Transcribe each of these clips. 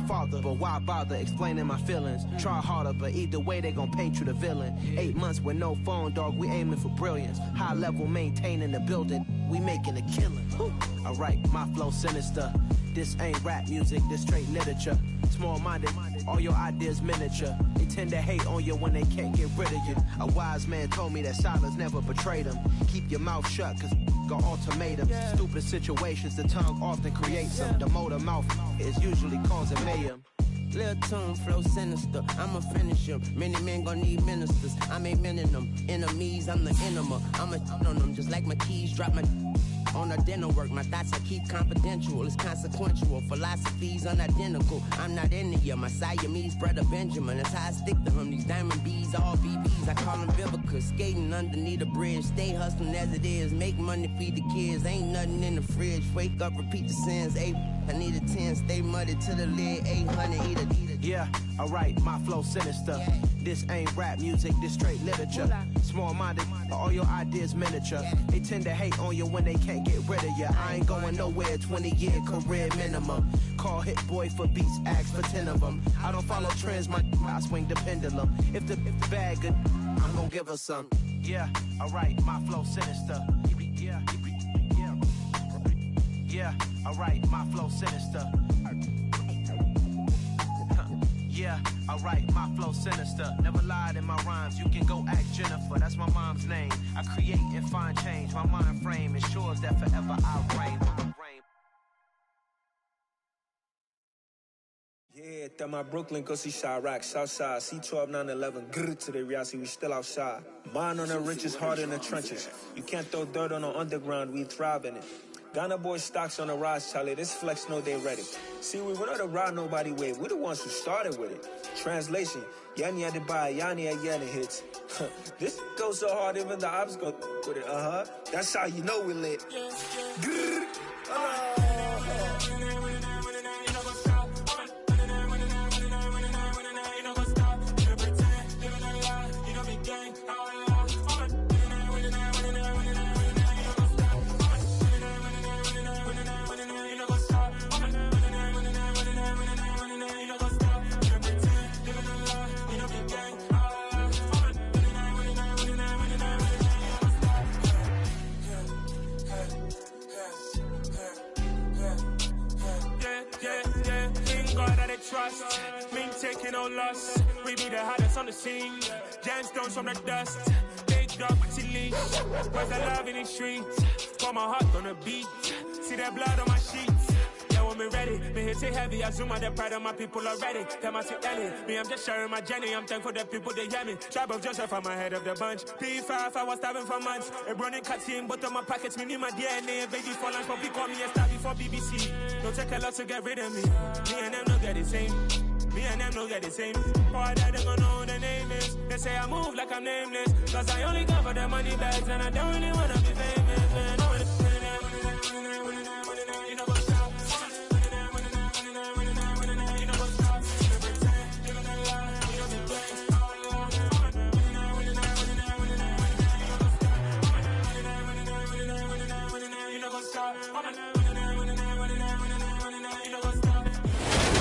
father, but why bother explaining my feelings? Try harder, but either way they gon' paint you the villain. 8 months with no phone, dog, we aiming for brilliance. High level maintaining the building, we making a killing. Alright, my flow sinister. This ain't rap music, this straight literature. Small-minded, all your ideas miniature. They tend to hate on you when they can't get rid of you. A wise man told me that silence never betrayed him. Keep your mouth shut, cause got ultimatums. Stupid situations, the tongue often creates them. The motor mouth is usually causing mayhem. Lil' tune, flow sinister, I'ma finish him. Many men gon' need ministers, I ain't mending them. Enemies, I'm the enema, I'ma on them. Just like my keys, drop my on the dinner work. My thoughts I keep confidential, it's consequential. Philosophies unidentical, I'm not into you. My Siamese brother Benjamin, that's how I stick to him. These diamond bees, all BBs, I call them Vivica. Skating underneath the bridge, stay hustling as it is. Make money, feed the kids, ain't nothing in the fridge. Wake up, repeat the sins, I need a 10, stay muddy to the lid, 800, eat it. Yeah, alright, my flow sinister. This ain't rap music, this straight literature. Small-minded, all your ideas miniature. They tend to hate on you when they can't get rid of you. I ain't going nowhere, 20-year career minimum. Call Hit Boy for beats, ask for 10 of them. I don't follow trends, I swing the pendulum. If the bag good, I'm gonna give her some. Yeah, alright, my flow sinister. Yeah, alright, my flow sinister. Yeah, alright, my flow sinister. Never lied in my rhymes, you can go ask Jennifer, that's my mom's name. I create and find change, my mind frame ensures that forever I reign. Yeah, that my Brooklyn, go see Chirac, Southside, C12, 911, grrr to the reality, we still outside. Mine on the richest, heart in the trenches. You can't throw dirt on the underground, we thrive in it. Ghana boy stocks on the rise, Charlie. This flex know they ready. See, we not the ride nobody with. We the ones who started with it. Translation: Yanni had to buy, Yanni had Yanni hits. This goes so hard, even the ops go with it. That's how you know we lit. Trust, me taking no loss. We be the hottest on the scene. Gemstones from the dust. Big dog, but she leash. Where's the love in the streets? Pour my heart on the beat. See that blood on my sheets. Yeah, when me ready, me hit it heavy. I zoom out the pride of my people already. Tell my sit Ellie, me I'm just sharing my journey. I'm thankful the people they hear me. Tribe of Joseph, I'm ahead of the bunch. P5, I was starving for months. A running cuts in, but on my pockets, me need my DNA. Baby for lunch, but call me a star before BBC. Don't take a lot to get rid of me. Me and them no get the same. Me and them no get the same. Boy, that they gonna know who the name is. They say I move like I'm nameless. Cause I only go for the money bags and I don't really wanna be famous, man.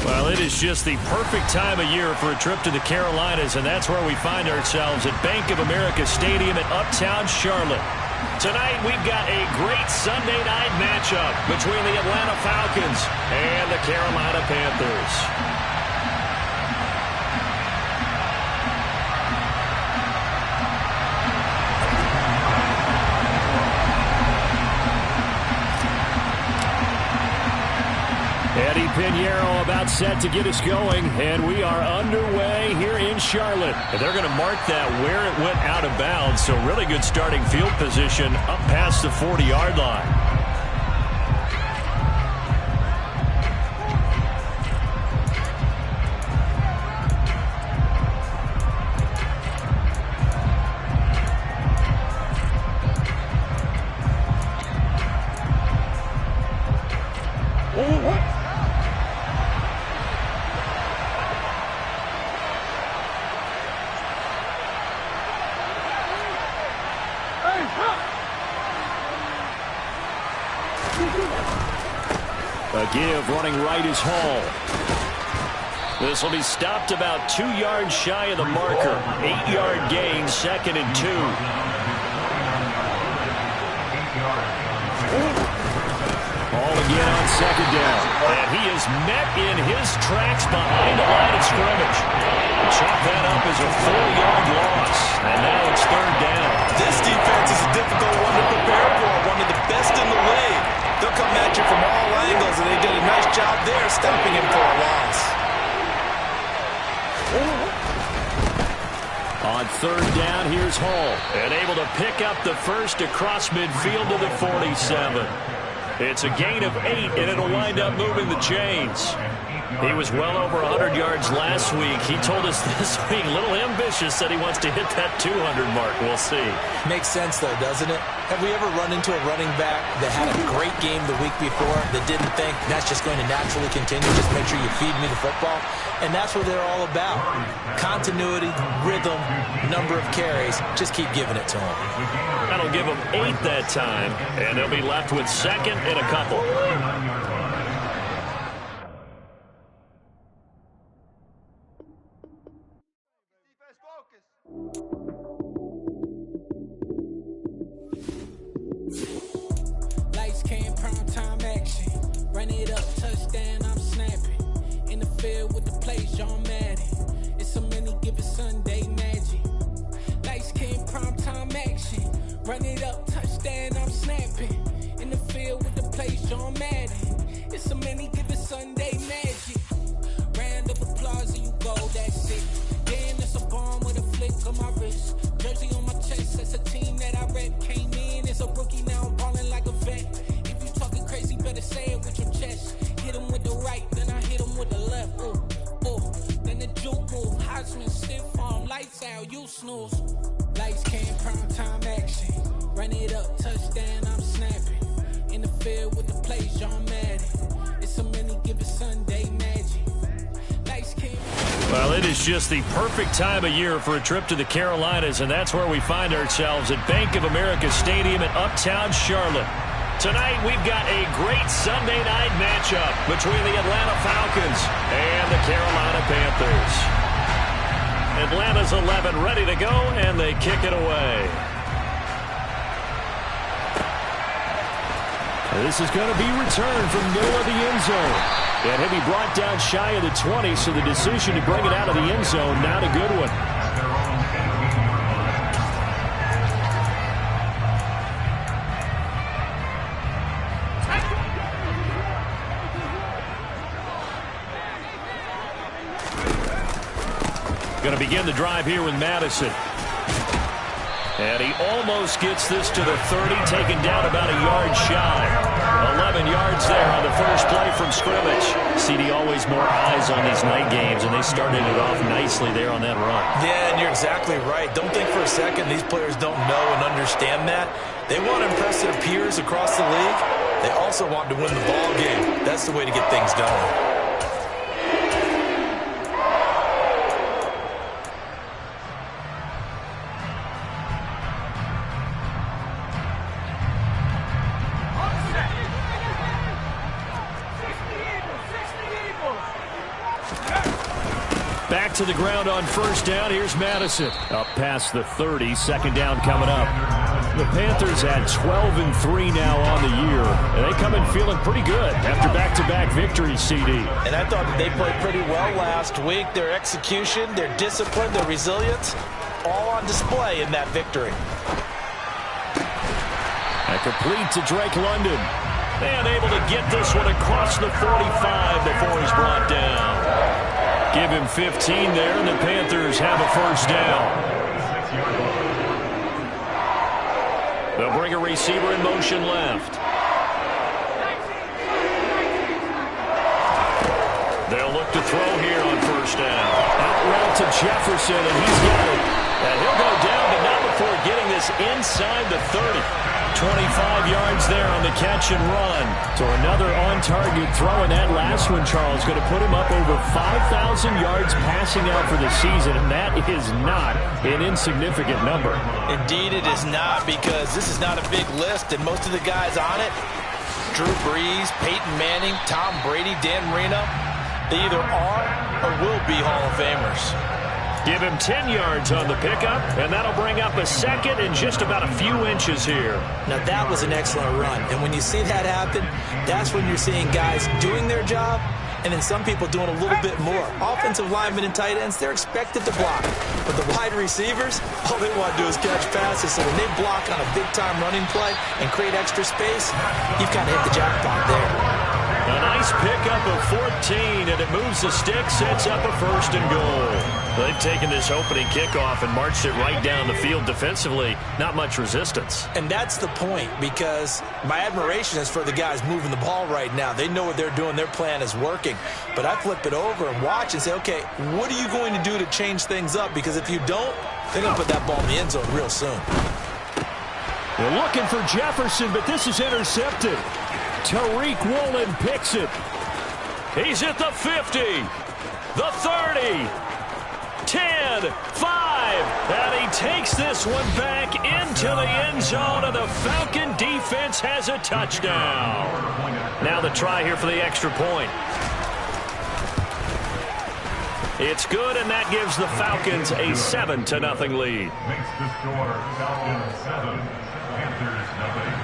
Well, it is just the perfect time of year for a trip to the Carolinas, and that's where we find ourselves at Bank of America Stadium in Uptown Charlotte. Tonight, we've got a great Sunday night matchup between the Atlanta Falcons and the Carolina Panthers. Eddie Pinheiro about set to get us going, and we are underway here in Charlotte. And they're going to mark that where it went out of bounds, so really good starting field position up past the 40-yard line. A give running right is Hall. This will be stopped about 2 yards shy of the marker. 8-yard gain, 2nd and 2. Ball again on 2nd down. And he is met in his tracks behind the line of scrimmage. Chalk that up as a 4-yard loss. And now it's 3rd down. This defense is a difficult one to prepare for. One of the best in the league. They'll come at you from all angles, and they did a nice job there stopping him for a loss. On 3rd down, here's Hall. And able to pick up the first across midfield to the 47. It's a gain of 8, and it'll wind up moving the chains. He was well over 100 yards last week. He told us this week, a little ambitious, said he wants to hit that 200 mark. We'll see. Makes sense, though, doesn't it? Have we ever run into a running back that had a great game the week before that didn't think that's just going to naturally continue? Just make sure you feed me the football. And that's what they're all about. Continuity, rhythm, number of carries. Just keep giving it to them. That'll give them 8 that time, and they'll be left with 2nd and a couple. Lights came, prime time action. Run it up, touchdown, I'm snapping. In the field with the plays, John Madden. It's so many given Sunday magic. Lights came, prime time action. Run it up, touchdown, I'm snapping. In the field with the plays, John Madden. It's so many given Sunday magic. Round of applause and you go, that's it. Then it's a bomb with a flick on my wrist. Jersey on my chest, that's a team that I rep. Came in as a rookie, now I'm balling like a vet. If you talking crazy, better say it with your chest. Hit him with the right, then I hit him with the left. Ooh, ooh. Then the juke move, Heisman stiff arm, lights out, you snooze. Lights came, prime time action. Run it up, touchdown, I'm snapping. In the field with the plays, John Madden. It's so many given Sunday magic. Lights came. Well, it is just the perfect time of year for a trip to the Carolinas, and that's where we find ourselves at Bank of America Stadium in Uptown Charlotte. Tonight, we've got a great Sunday night matchup between the Atlanta Falcons and the Carolina Panthers. Atlanta's 11 ready to go, and they kick it away. This is going to be returned from middle of the end zone. And he'll be brought down shy of the 20, so the decision to bring it out of the end zone, not a good one. Going to begin the drive here with Madison. And he almost gets this to the 30, taken down about a yard shy. 11 yards there on the first play from scrimmage. CD, always more eyes on these night games, and they started it off nicely there on that run. Yeah, and you're exactly right. Don't think for a second these players don't know and understand that. They want to impress their peers across the league. They also want to win the ball game. That's the way to get things going. Back to the ground on first down. Here's Madison. Up past the 30. Second down coming up. The Panthers at 12-3 now on the year. And they come in feeling pretty good after back-to-back victories, CD. And I thought that they played pretty well last week. Their execution, their discipline, their resilience, all on display in that victory. A complete to Drake London. And able to get this one across the 45 before he's brought down. Give him 15 there, and the Panthers have a first down. They'll bring a receiver in motion left. They'll look to throw here on first down. Out route to Jefferson, and he's got it. And he'll go down, but not before getting this inside the 30. 25 yards there on the catch and run. So another on-target throw, and that last one, Charles, going to put him up over 5,000 yards passing out for the season, and that is not an insignificant number. Indeed it is not, because this is not a big list, and most of the guys on it, Drew Brees, Peyton Manning, Tom Brady, Dan Marino, they either are or will be Hall of Famers. Give him 10 yards on the pickup, and that'll bring up a second and just about a few inches here. Now, that was an excellent run. And when you see that happen, that's when you're seeing guys doing their job and then some people doing a little bit more. Offensive linemen and tight ends, they're expected to block. But the wide receivers, all they want to do is catch passes. So when they block on a big-time running play and create extra space, you've kind of hit the jackpot there. A nice pickup of 14, and it moves the stick, sets up a 1st and goal. They've taken this opening kickoff and marched it right down the field defensively. Not much resistance. And that's the point, because my admiration is for the guys moving the ball right now. They know what they're doing. Their plan is working. But I flip it over and watch and say, okay, what are you going to do to change things up? Because if you don't, they're going to put that ball in the end zone real soon. They're looking for Jefferson, but this is intercepted. Tariq Woolen picks it. He's at the 50, the 30, 10, 5, and he takes this one back into the end zone, and the Falcon defense has a touchdown. Now the try here for the extra point. It's good, and that gives the Falcons a 7-0 lead. Makes the score Falcons 7, Panthers 0.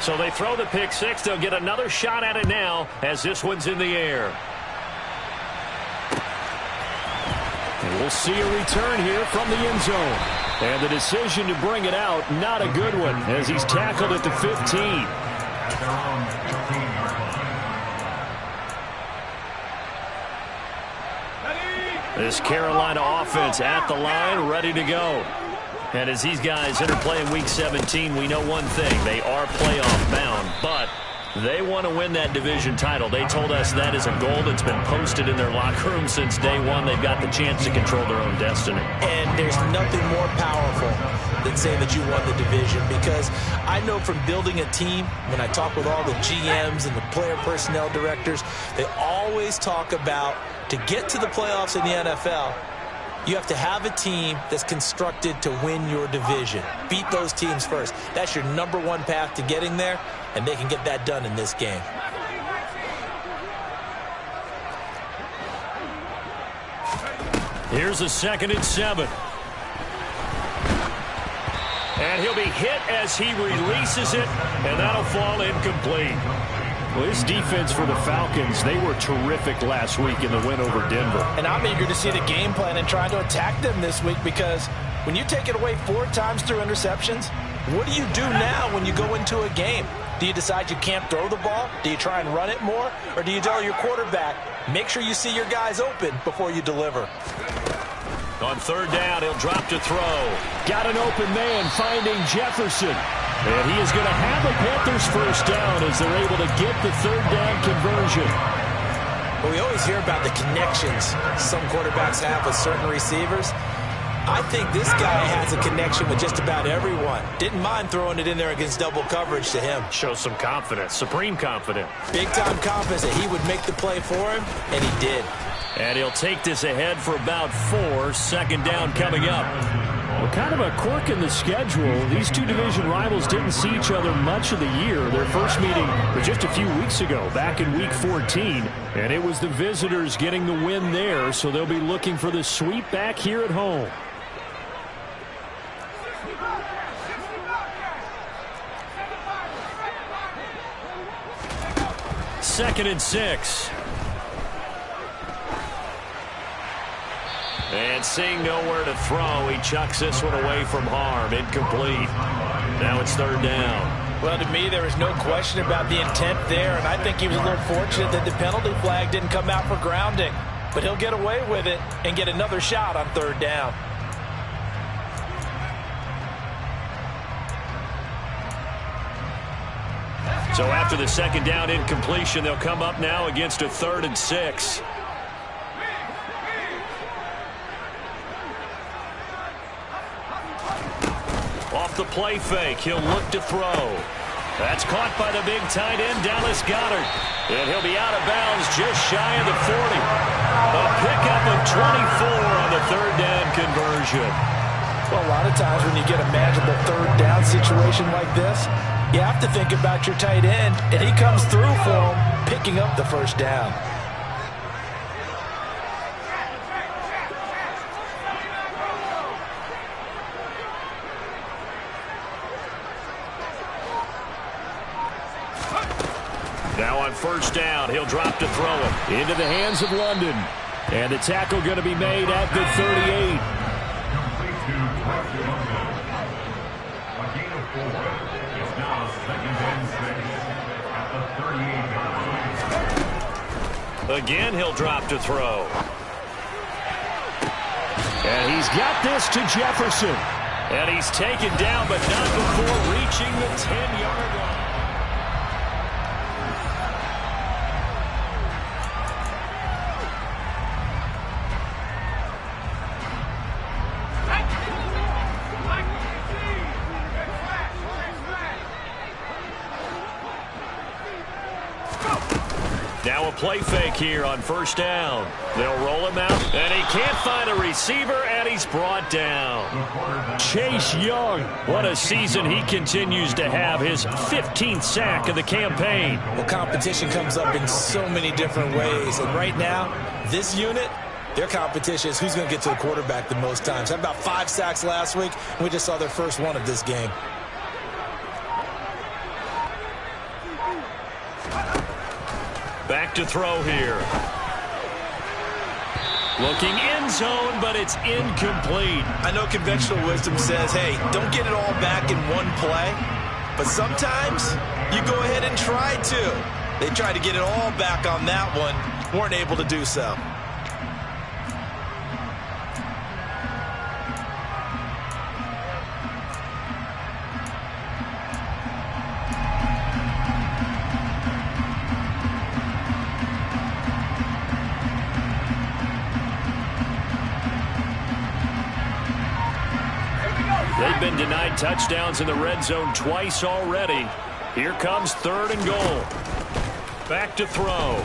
So they throw the pick six. They'll get another shot at it now as this one's in the air. And we'll see a return here from the end zone. And the decision to bring it out, not a good one, as he's tackled at the 15. At their own 15-yard line. This Carolina offense at the line, ready to go. And as these guys enter play in Week 17, we know one thing. They are playoff bound, but they want to win that division title. They told us that is a goal that's been posted in their locker room since day one. They've got the chance to control their own destiny. And there's nothing more powerful than saying that you won the division, because I know from building a team, when I talk with all the GMs and the player personnel directors, they always talk about, to get to the playoffs in the NFL, you have to have a team that's constructed to win your division. Beat those teams first. That's your number one path to getting there, and they can get that done in this game. Here's a 2nd and 7. And he'll be hit as he releases it, and that'll fall incomplete. Well, this defense for the Falcons, they were terrific last week in the win over Denver. And I'm eager to see the game plan and trying to attack them this week, because when you take it away 4 times through interceptions, what do you do now when you go into a game? Do you decide you can't throw the ball? Do you try and run it more? Or do you tell your quarterback, make sure you see your guys open before you deliver? On 3rd down, he'll drop to throw. Got an open man finding Jefferson. And he is going to have the Panthers 1st down as they're able to get the 3rd down conversion. Well, we always hear about the connections some quarterbacks have with certain receivers. I think this guy has a connection with just about everyone. Didn't mind throwing it in there against double coverage to him. Shows some confidence, supreme confidence. Big-time confidence that he would make the play for him, and he did. And he'll take this ahead for about 4. 2nd down coming up. Well, kind of a quirk in the schedule. These two division rivals didn't see each other much of the year. Their first meeting was just a few weeks ago, back in Week 14. And it was the visitors getting the win there, so they'll be looking for the sweep back here at home. Second and 6. And seeing nowhere to throw, he chucks this one away from harm. Incomplete. Now it's 3rd down. Well, to me, there is no question about the intent there, and I think he was a little fortunate that the penalty flag didn't come out for grounding. But he'll get away with it and get another shot on 3rd down. So after the 2nd down incompletion, they'll come up now against a 3rd and 6. Off the play fake, he'll look to throw. That's caught by the big tight end, Dallas Goedert. And he'll be out of bounds just shy of the 40. A pickup of 24 on the 3rd down conversion. Well, a lot of times when you get a manageable 3rd down situation like this, you have to think about your tight end, and he comes through for him, picking up the 1st down. first down. He'll drop to throw it. Into the hands of London. And the tackle going to be made at the 38. Complete to Preston London. A gain of 4. It's now 2nd and 6 at the 38. Again, he'll drop to throw. And he's got this to Jefferson. And he's taken down, but not before reaching the 10-yard line. Now a play fake here on first down. They'll roll him out, and he can't find a receiver, and he's brought down. Chase Young, what a season he continues to have, his 15th sack of the campaign. Well, competition comes up in so many different ways, and right now, this unit, their competition is who's going to get to the quarterback the most times. Had about 5 sacks last week, and we just saw their first one of this game. Back to throw here. Looking end zone, but it's incomplete. I know conventional wisdom says, hey, don't get it all back in one play. But sometimes you go ahead and try to. They tried to get it all back on that one. Weren't able to do so. They've been denied touchdowns in the red zone twice already. Here comes 3rd and goal. Back to throw.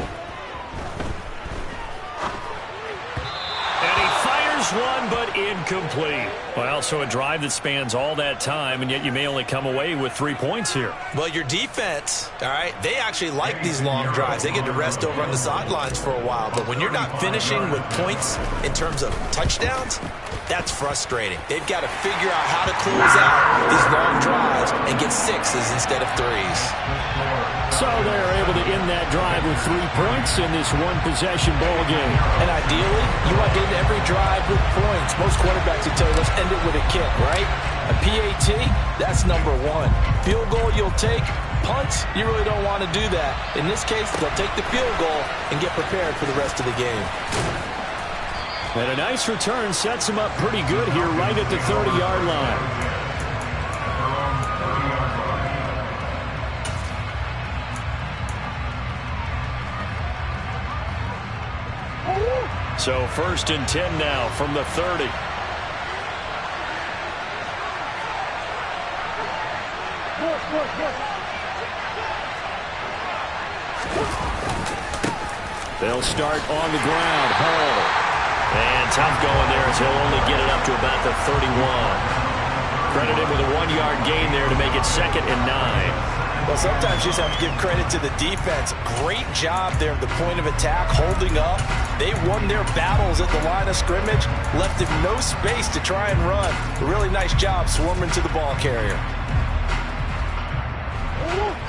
And he fires one, but incomplete. Well, so a drive that spans all that time, and yet you may only come away with 3 points here. Well, your defense, all right, they actually like these long drives. They get to rest over on the sidelines for a while. But when you're not finishing with points in terms of touchdowns, that's frustrating. They've got to figure out how to close out these long drives and get 6s instead of 3s. So they're able to end that drive with 3 points in this one-possession ball game. And ideally, you want to end every drive with points. Most quarterbacks will tell you, let's end it with a kick, right? A PAT, that's number 1. Field goal you'll take. Punts, you really don't want to do that. In this case, they'll take the field goal and get prepared for the rest of the game. And a nice return sets him up pretty good here right at the 30-yard line. So 1st and 10 now from the 30. They'll start on the ground. Hall. And tough going there as he'll only get it up to about the 31. Credited with a 1-yard gain there to make it 2nd and 9. Well, sometimes you just have to give credit to the defense. Great job there at the point of attack, holding up. They won their battles at the line of scrimmage, left him no space to try and run. A really nice job swarming to the ball carrier.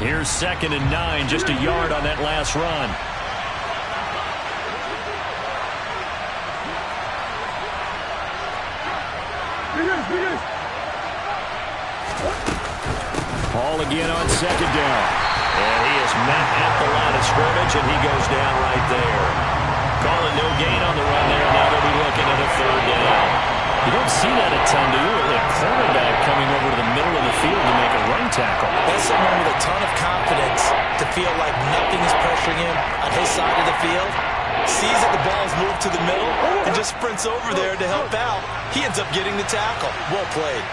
Here's 2nd and 9, just a yard on that last run. Hall again on 2nd down. And he is met at the line of scrimmage, and he goes down right there. Calling no gain on the run there. Now they'll be looking at a 3rd down. You don't see that a ton, do you? A cornerback coming over to the middle of the field to make a run tackle. That's someone with a ton of confidence to feel like nothing is pressuring him on his side of the field. Sees that the ball's moved to the middle and just sprints over there to help out. He ends up getting the tackle. Well played.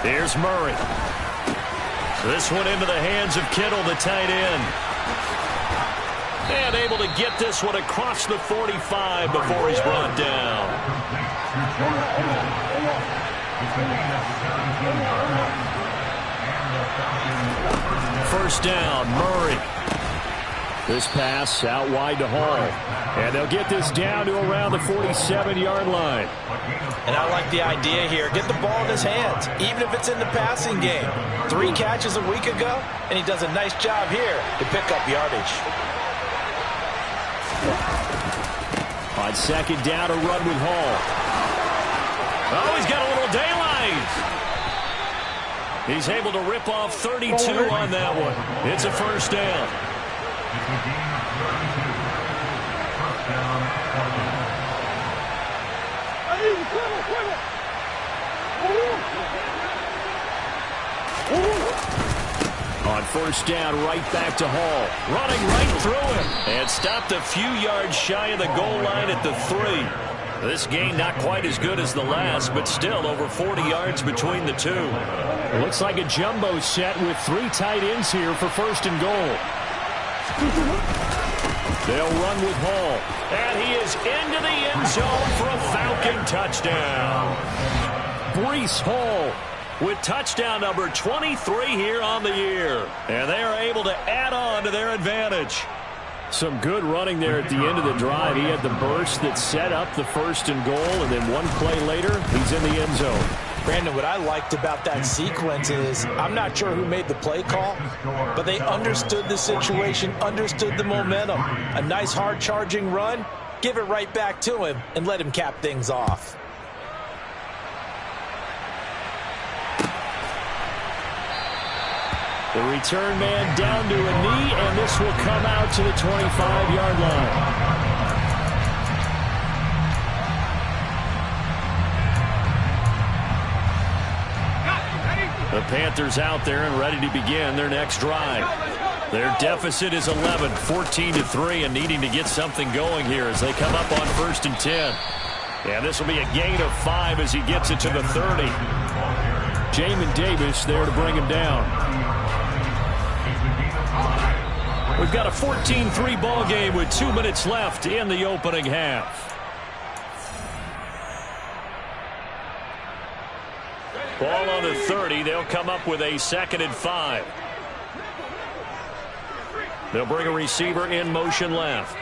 Here's Murray. This one into the hands of Kittle, the tight end. And able to get this one across the 45 before he's brought down. First down, Murray. This pass out wide to Hall. And they'll get this down to around the 47-yard line. And I like the idea here. Get the ball in his hands, even if it's in the passing game. 3 catches a week ago, and he does a nice job here to pick up yardage. On second down, a run with Hall. Oh, he's got a little daylight. He's able to rip off 32 on that one. It's a first down. It's a gain of 32. First down, 41. On first down, right back to Hall. Running right through him. And stopped a few yards shy of the goal line at the 3. This gain not quite as good as the last, but still over 40 yards between the two. It looks like a jumbo set with 3 tight ends here for first and goal. They'll run with Hall. And he is into the end zone for a Falcon touchdown. Breece Hall with touchdown number 23 here on the year. And they are able to add on to their advantage. Some good running there at the end of the drive. He had the burst that set up the first and goal, and then one play later, he's in the end zone. Brandon, what I liked about that sequence is I'm not sure who made the play call, but they understood the situation, understood the momentum. A nice hard-charging run, give it right back to him, and let him cap things off. The return man down to a knee, and this will come out to the 25-yard line. The Panthers out there and ready to begin their next drive. Their deficit is 11, 14-3, and needing to get something going here as they come up on first and 10. And this will be a gain of 5 as he gets it to the 30. Jamin Davis there to bring him down. We've got a 14-3 ball game with 2 minutes left in the opening half. Ball on the 30. They'll come up with a 2nd and 5. They'll bring a receiver in motion left.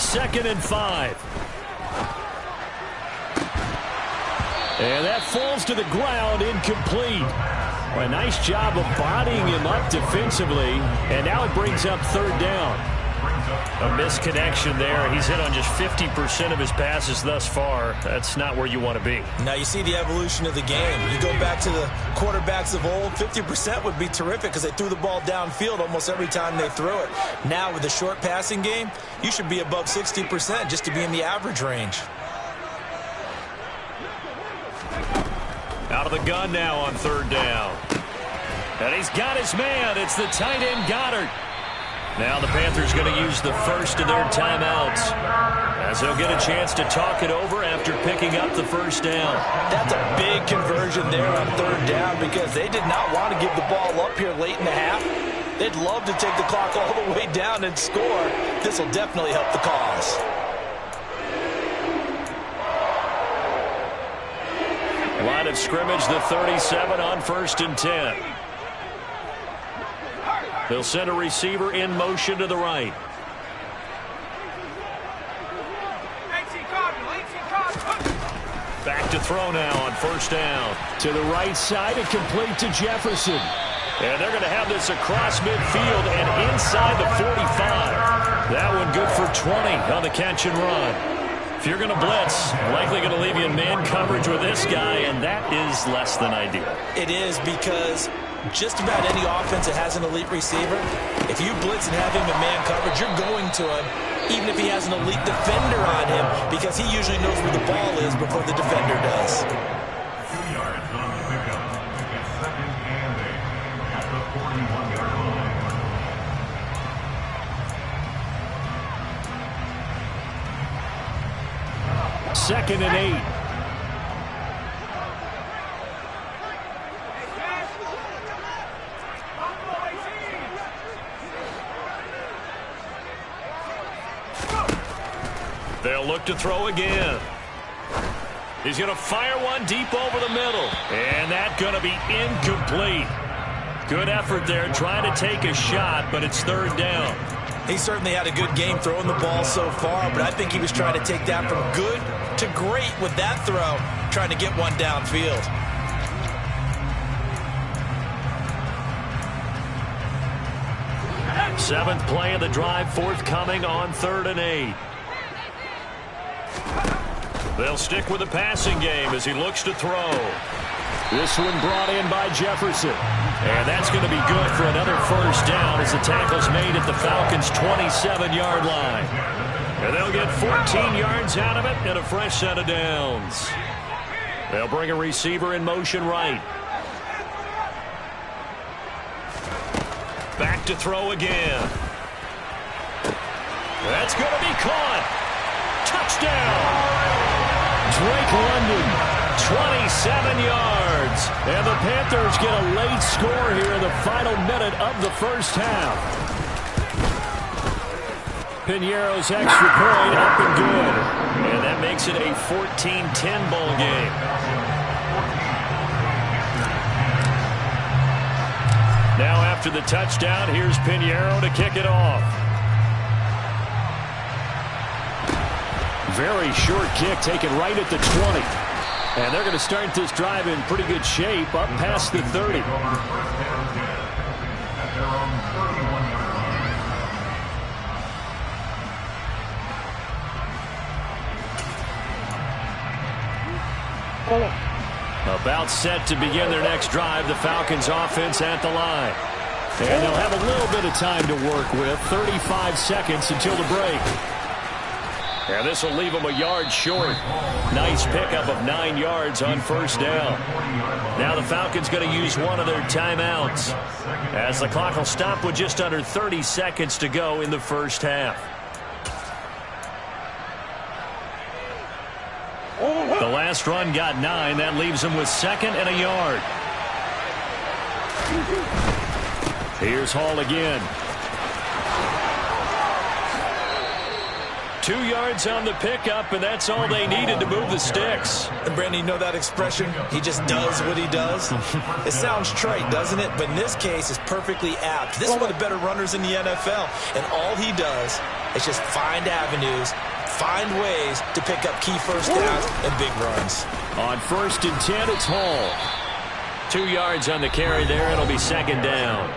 Second and 5. And that falls to the ground, incomplete. A nice job of bodying him up defensively, and now it brings up 3rd down. A misconnection there. He's hit on just 50% of his passes thus far. That's not where you want to be. Now you see the evolution of the game. You go back to the quarterbacks of old, 50% would be terrific because they threw the ball downfield almost every time they threw it. Now with the short passing game, you should be above 60% just to be in the average range. Out of the gun now on 3rd down. And he's got his man. It's the tight end Goddard. Now the Panthers going to use the first of their timeouts as they'll get a chance to talk it over after picking up the first down. That's a big conversion there on 3rd down because they did not want to give the ball up here late in the half. They'd love to take the clock all the way down and score. This will definitely help the cause. Line of scrimmage, the 37 on 1st and 10. They'll send a receiver in motion to the right. Back to throw now on 1st down. To the right side and complete to Jefferson. And they're going to have this across midfield and inside the 45. That one good for 20 on the catch and run. If you're going to blitz, likely going to leave you in man coverage with this guy, and that is less than ideal. It is because just about any offense that has an elite receiver, if you blitz and have him in man coverage, you're going to him, even if he has an elite defender on him, because he usually knows where the ball is before the defender does. 2 yards on the pickup. It's 2nd and 8 at the 41-yard line. 2nd and 8. They'll look to throw again. He's going to fire one deep over the middle. And that's going to be incomplete. Good effort there trying to take a shot, but it's third down. He certainly had a good game throwing the ball so far, but I think he was trying to take that from good to great with that throw, trying to get one downfield. Seventh play of the drive forthcoming on 3rd and 8. They'll stick with the passing game as he looks to throw. This one brought in by Jefferson. And that's going to be good for another first down as the tackle's made at the Falcons' 27-yard line. And they'll get 14 yards out of it and a fresh set of downs. They'll bring a receiver in motion right. Back to throw again. That's going to be caught. Touchdown. Drake London, 27 yards. And the Panthers get a late score here in the final minute of the first half. Piñeiro's extra point up and good. And that makes it a 14-10 ball game. Now after the touchdown, here's Piñeiro to kick it off. Very short kick taken right at the 20. And they're going to start this drive in pretty good shape up past the 30. About set to begin their next drive, the Falcons offense at the line. And they'll have a little bit of time to work with, 35 seconds until the break. And this will leave them a yard short. Nice pickup of 9 yards on first down. Now the Falcons going to use one of their timeouts as the clock will stop with just under 30 seconds to go in the first half. The last run got 9. That leaves them with 2nd and a yard. Here's Hall again. 2 yards on the pickup, and that's all they needed to move the sticks. And Brandon, you know that expression? He just does what he does. It sounds trite, doesn't it? But in this case, it's perfectly apt. This is one of the better runners in the NFL, and all he does is just find avenues, find ways to pick up key first downs and big runs. On 1st and 10, it's Hall. 2 yards on the carry there. It'll be 2nd down.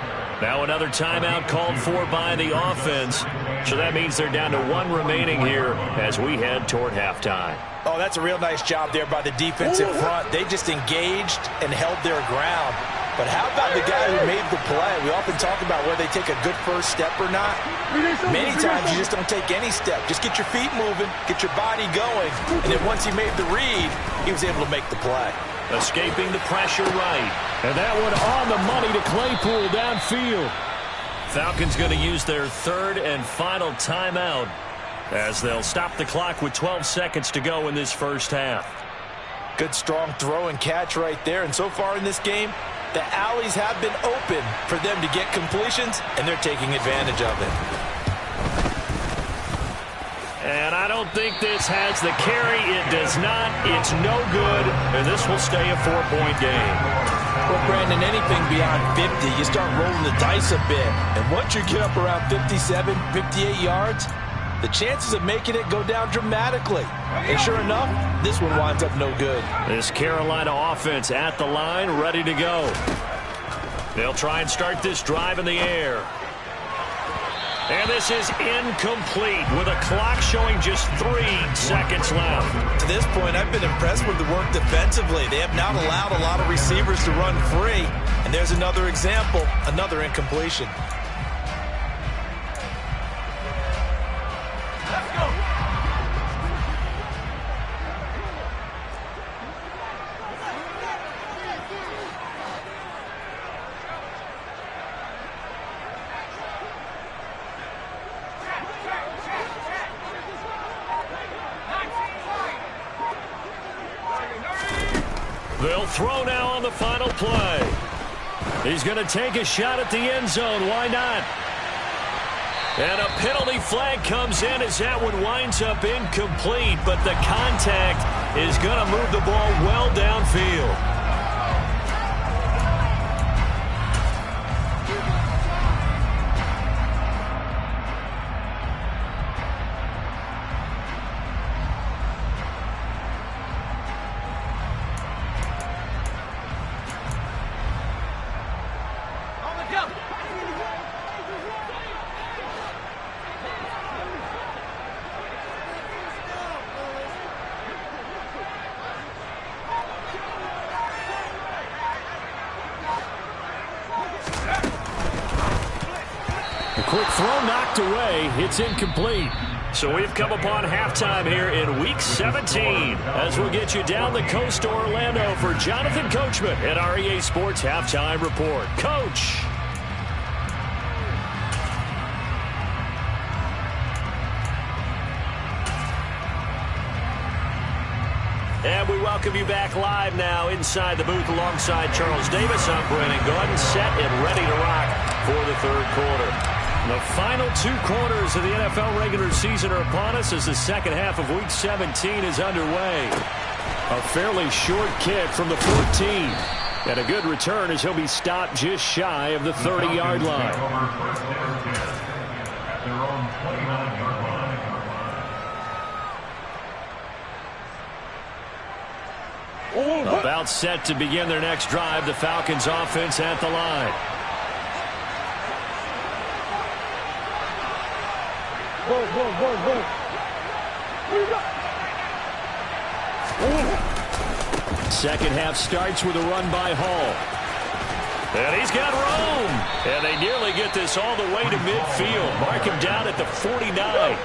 Now another timeout called for by the offense. So that means they're down to 1 remaining here as we head toward halftime. Oh, that's a real nice job there by the defense in front. They just engaged and held their ground. But how about the guy who made the play? We often talk about whether they take a good first step or not. Many times you just don't take any step. Just get your feet moving, get your body going. And then once he made the read, he was able to make the play. Escaping the pressure right. And that one on the money to Claypool downfield. Falcons going to use their 3rd and final timeout as they'll stop the clock with 12 seconds to go in this first half. Good strong throw and catch right there. And so far in this game, the alleys have been open for them to get completions, and they're taking advantage of it. And I don't think this has the carry. It does not. It's no good. And this will stay a 4-point game. Well, Brandon, anything beyond 50, you start rolling the dice a bit. And once you get up around 57, 58 yards, the chances of making it go down dramatically. And sure enough, this one winds up no good. This Carolina offense at the line, ready to go. They'll try and start this drive in the air. And this is incomplete with a clock showing just 3 seconds left. To this point, I've been impressed with the work defensively. They have not allowed a lot of receivers to run free. And there's another example, another incompletion. Let's go. They'll throw now on the final play. He's going to take a shot at the end zone. Why not? And a penalty flag comes in as that one winds up incomplete, but the contact is going to move the ball well downfield. Quick throw knocked away. It's incomplete. So we've come upon halftime here in Week 17 as we'll get you down the coast to Orlando for Jonathan Coachman at our EA Sports Halftime Report. Coach. And we welcome you back live now inside the booth alongside Charles Davis. I'm Brandon Gaudin, set and ready to rock for the third quarter. The final 2 quarters of the NFL regular season are upon us as the second half of Week 17 is underway. A fairly short kick from the 14. And a good return as he'll be stopped just shy of the 30-yard line. About set to begin their next drive, the Falcons offense at the line. Second half starts with a run by Hall. And he's got room. And they nearly get this all the way to midfield. Mark him down at the 49.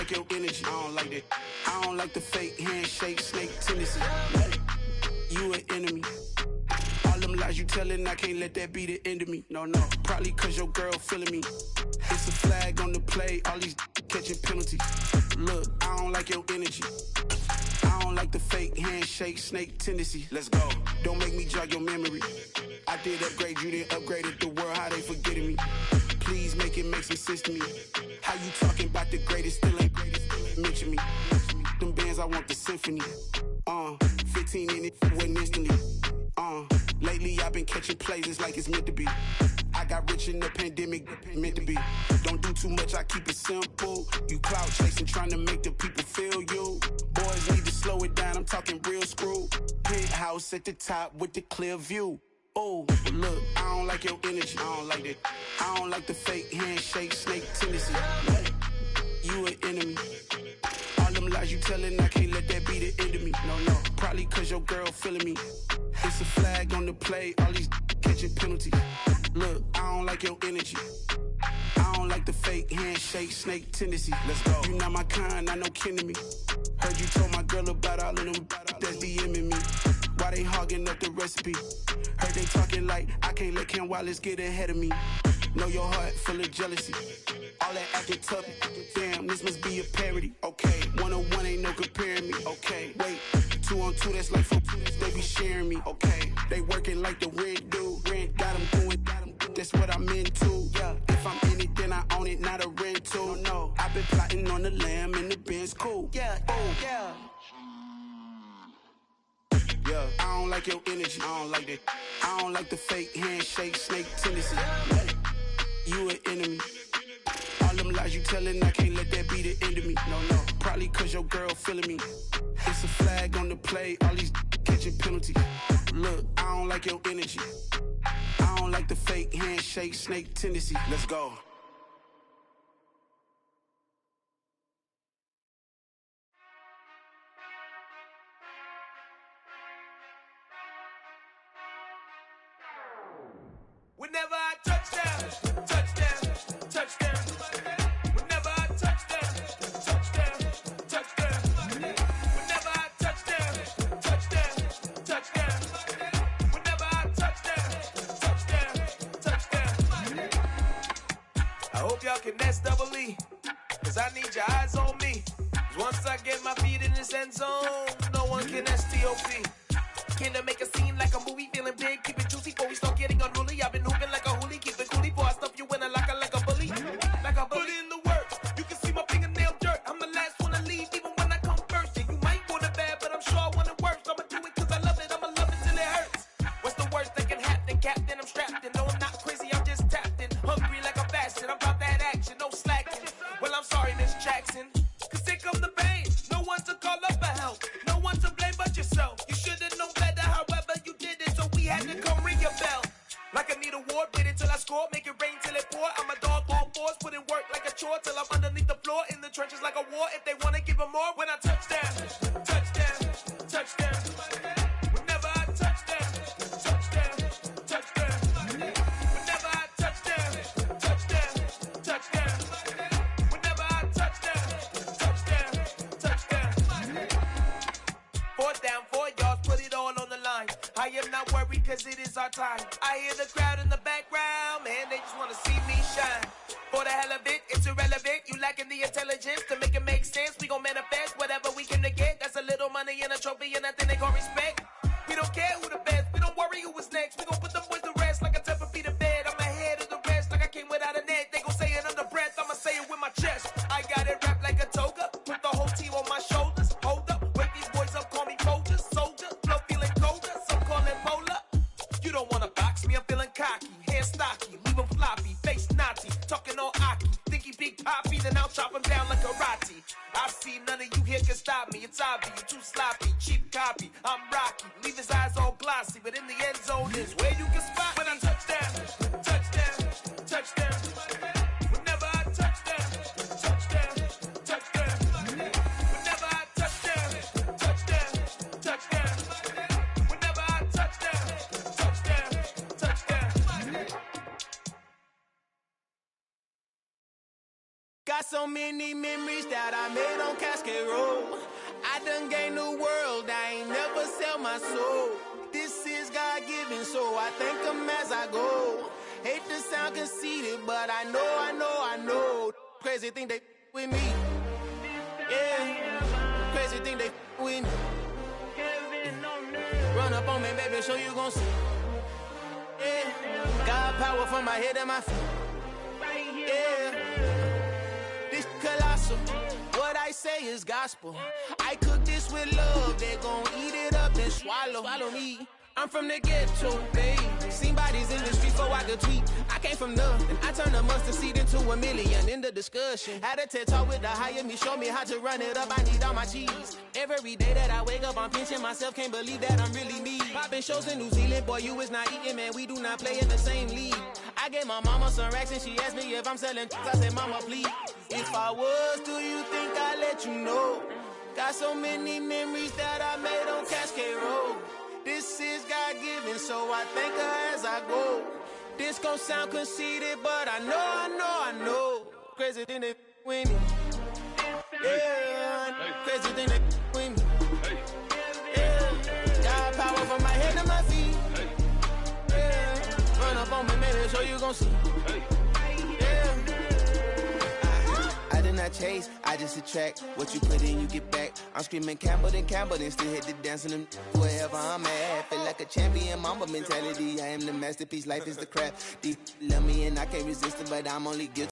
Your energy, I don't like that. I don't like the fake handshake, snake tendency. You an enemy. All them lies you telling, I can't let that be the end of me. No, probably cause your girl feeling me. It's a flag on the play, all these catching penalties. Look, I don't like your energy. I don't like the fake handshake, snake tendency. Let's go. Don't make me jog your memory. I did upgrade you, then upgraded the world, how they forgetting me. Please make it make some sense to me. How you talking about the greatest, still ain't greatest, mention me. Them bands, I want the symphony. 15 in it, wasn't instantly. Lately I've been catching plays, it's like it's meant to be. I got rich in the pandemic, meant to be. Don't do too much, I keep it simple. You clout chasing, trying to make the people feel you. Boys need to slow it down, I'm talking real screw. Penthouse at the top with the clear view. Oh, look, I don't like your energy, I don't like that. I don't like the fake handshake, snake tendency. You an enemy. All them lies you telling, I can't let that be the end of me. No, probably cause your girl feeling me. It's a flag on the play, all these catching penalties. Look, I don't like your energy. I don't like the fake handshake, snake tendency. Let's go. You not my kind, I know kin to me. Heard you told my girl about all of them that's DMing me. Why they hogging up the recipe? Heard they talking like I can't let Ken Wallace get ahead of me. Know your heart full of jealousy. All that acting tough, damn, this must be a parody. Okay, 1-on-1 ain't no comparing me. Okay, wait, 2-on-2, that's like 4-2, they be sharing me. Okay, they working like the rent dude. Rent got them going, that's what I'm into. Yeah, if I'm in it, then I own it, not a rental. No, I've been plotting on the lamb and the Benz cool. Yeah, oh, yeah. Yeah, I don't like your energy, I don't like that. I don't like the fake handshake, snake tendency. You an enemy. All them lies you telling, I can't let that be the end of me. No, probably cause your girl feeling me. It's a flag on the play, all these catching penalties. Look, I don't like your energy. I don't like the fake handshake, snake tendency. Let's go. Whenever I touchdown, touchdown, touchdown. Whenever I touchdown, touchdown, touchdown. Whenever I touchdown. y'all can SEE. Cause I need your eyes on me. Cause once I get my feet in this end zone, no one can STOP. Can I make a scene like a movie? Feeling big, keep it juicy before we start getting unruly. I've been hooping like a hoolie, keep it coolie before I stuff you in a locker like a bully. Like a bully. Put in the work, you can see my fingernail dirt. I'm the last one to leave, even when I come first. Yeah, you might want it bad, but I'm sure I want it worse. I'ma do it cause I love it, I'ma love it till it hurts. What's the worst that can happen? Captain, I'm strapped in. No, I'm not crazy, I'm just tapped in. Hungry like a bastard, I'm about that action, no slacking. Well, I'm sorry, Miss Jackson. Cause here come the pain. No one to call up for help. No one to blame but yourself. You should've known better, however you did it. So we had to come ring your bell. Like I need a ward, wait until I score. Make it rain till it pour. I'm a dog on fours, put in work like a chore. Till I'm underneath the floor, in the trenches like a war. If they wanna give them more, when I touch down, touchdown, touchdown. Whenever I touch down, touchdown, touchdown. Whenever I touch down, touchdown, touchdown. Whenever I touch down, touchdown, touchdown. 4th down, 4 yards, put it all on the line. I am not worried cause it is our time. I hear the crowd in the background, man, they just wanna see me shine. For the hell of it, it's irrelevant. You lacking the intelligence to make it make sense. We gon' manifest whatever we came to get. That's a little money and a trophy and nothing they gon' respect. We don't care who the best, we don't worry who was next. We gon' put them boys to rest like a Tempur-Pedic to bed. I'm ahead of the rest like I came without a net. They gon' say it under breath, I'ma say it with my chest. I got it wrapped like a toga, put the whole team on my shoulders. Hold up, wake these boys up, call me Folger, soldier. Flow feeling colder, some call it polar. You don't wanna box me, I'm feeling cocky. Hair stocky, leave him floppy, face naughty. Talking all aki, think he big poppy, then I'll chop him down like karate. I see none of you here can stop me. It's obvious, you too sloppy, cheap copy. I'm Rocky, leave his eyes all glossy, but in the end zone is where you can spot when I touch down, touchdown, touchdown. Whenever I touch down, touchdown, touchdown. Whenever I touch down, touchdown, touchdown. Whenever I touch down, touchdown, touchdown. Got so many memories that I made on Cascade Road. I done gained the world, I ain't never sell my soul. This is God-given, so I thank him as I go. Hate to sound conceited, but I know. Crazy thing they with me. Yeah, crazy thing they with me. Run up on me, baby, show you gon' see. Yeah, got power from my head and my feet. Yeah. Colossal, what I say is gospel. I cook this with love, they gon' eat it up and swallow me. I'm from the ghetto, babe. Seen bodies in the streets so I could tweet. I came from nothing, I turned a mustard seed into a million. In the discussion, had a TED talk with the higher me, show me how to run it up. I need all my cheese. Every day that I wake up, I'm pinching myself, can't believe that I'm really me. Popping shows in New Zealand, boy, you is not eating, man. We do not play in the same league. I gave my mama some racks and she asked me if I'm selling. I said, mama, please. If I was, do you think I'd let you know? Got so many memories that I made on Cascade Road. This is God-given, so I thank her as I go. This gon' sound conceited, but I know. Crazy thing they with me. Yeah, crazy thing they with me. Yeah, got power from my head to my feet. Yeah, run up on me, maybe so you gon' see. Yeah. I did not chase, I just attract. What you put in, you get back. I'm screaming Campbell, then still hit the dance and them wherever I'm at. Feel like a champion, mamba mentality. I am the masterpiece, life is the crap. These love me and I can't resist it, but I'm only guilty.